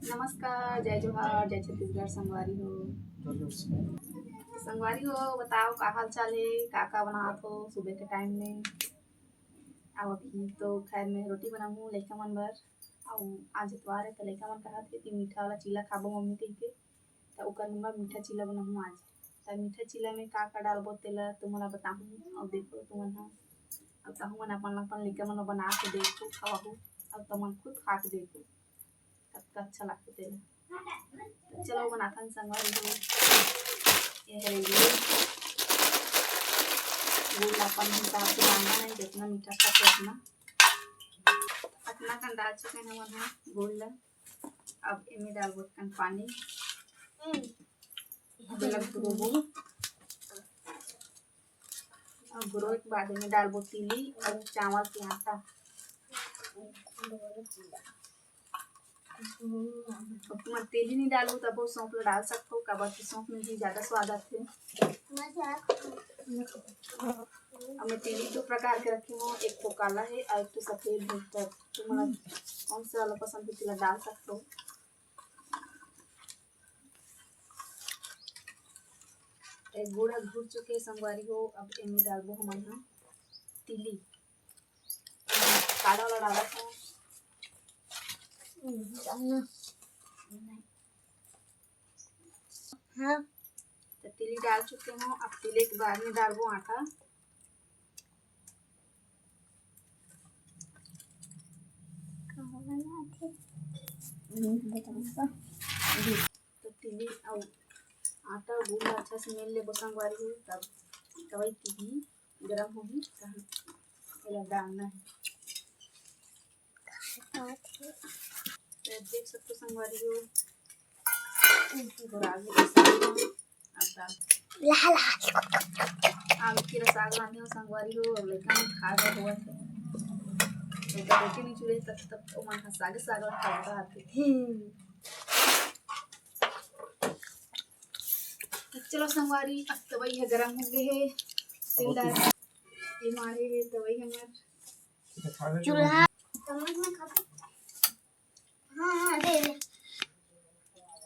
नमस्कार, जय जोहार, जय छत्तीसगढ़। संगवारी हो बताओ का हाल चाल है, का बनात हो सुबह के टाइम में। अब अभी तो खैर मैं रोटी बनाऊँ लइका मन बर। और आज इतवार है तो लइका मन कहत है कि मीठा वाला चीला खाबो मम्मी कह के, तो ओकर बर मीठा चीला बनाऊँ आज। तो मीठा चीला में का डालबो तेला तुमला बताहूँ और देखो तुमन ह अब तहु मन अपन लइका मन बना के देखो खवाहू और तुमन खुद खा के देखो कतका अच्छा लागथे तेला। तो चलो बनाथन संगवारी हो। ये हरे गुड़ अपन हिसाब से डालना है, जितना मीठा खाते उतना कन डाल चुके हैं हमन ह गुड़ ला। अब इमे डालबो कन पानी, गुरोबो और गुरोए के बाद इमे डालबो तिली और चावल के आटा। तुम तेली नहीं डालो तब सौंफ ला डाल सकते हो, काबर की सौंफ में भी ज्यादा स्वाद आते। अब मैं तेली दो प्रकार के रखी हूँ, एक तो काला है और एक तो सफेद है। तो तुम कौन सा वाला पसंद है डाल सकते हो। एक गुड़ घुट चुके संगवारी हो। अब इनमें डालबो हमन ह तिली, काला वाला डाला था हाँ। तो तिली डाल चुके हो। अब तिले के बाद में डालबो आटा। तो तिली और आटा गुड़ अच्छा से मिल ले संगवारी हो। तब तवई तिली गरम होगी तो डालना है। तो देख सकते संगवारी हो आलू की साग रांधे हो संगवारी हो। और लइका मन खा गए हुआ थे तो रोटी नहीं चुड़े तब तो मन साग खाता आते। चलो संगवारी अब तवई है गरम हो गए है, तेल डाल ये मारे है तवई हमार चूल्हा हाँ दे दे।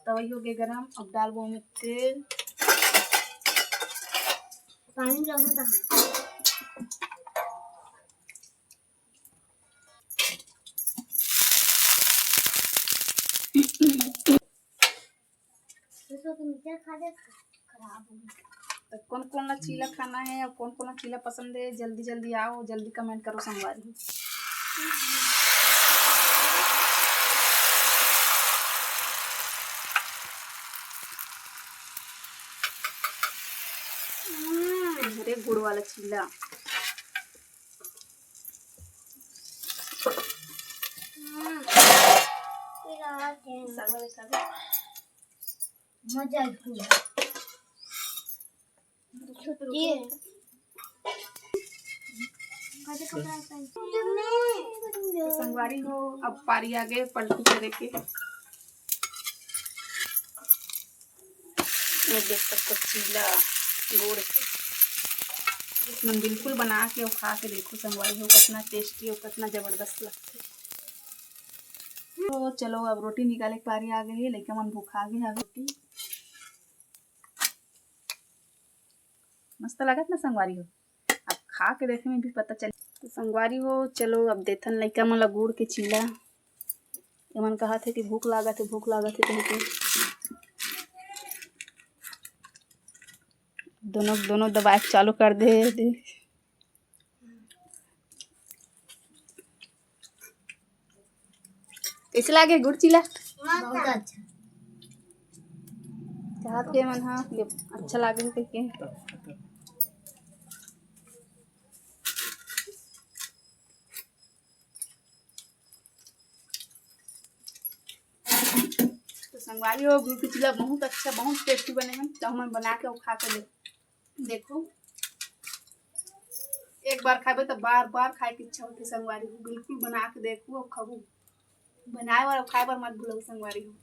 तवई हो गए गरम। अब डालबो में तेल, पानी डालना तो कौन कौन ला चीला खाना है और कौन कौन ला चीला पसंद है, जल्दी जल्दी आओ, जल्दी कमेंट करो संगवारी। अरे गुड़ वाला चीला मजा संगवारी हो। अब पारी आ गए पलटी करे के। ये देख सकते चीला गुड़ मन बिल्कुल बना के और खा के देखो संगवारी हो कितना टेस्टी और कितना जबरदस्त लगता है। तो चलो अब रोटी निकाले के पारी आ गई है, लइका मन भूखा गए है। रोटी मस्त लागत ना संगवारी हो, अब खा के देखे में भी पता चले। तो संगवारी हो चलो अब देखन लइका मन ला गुड़ के चीला। एमन कहा थे कि भूख लागत है कह के दोनों दबाए चालू कर दे। कैसे लागे गुड़ चीला? बहुत अच्छा चाहत के मन हाँ अच्छा लागे कह के। तो संगवारी हो गुड़ के चीला बहुत अच्छा बहुत टेस्टी बने हैं। तो हम बना के खा के देखो, एक बार खाबे तो बार बार खाए की इच्छा होती संगवारी हो। बिल्कुल बना के देखो और खाओ, बनाए और खाए बार मत भूलो संगवारी हो।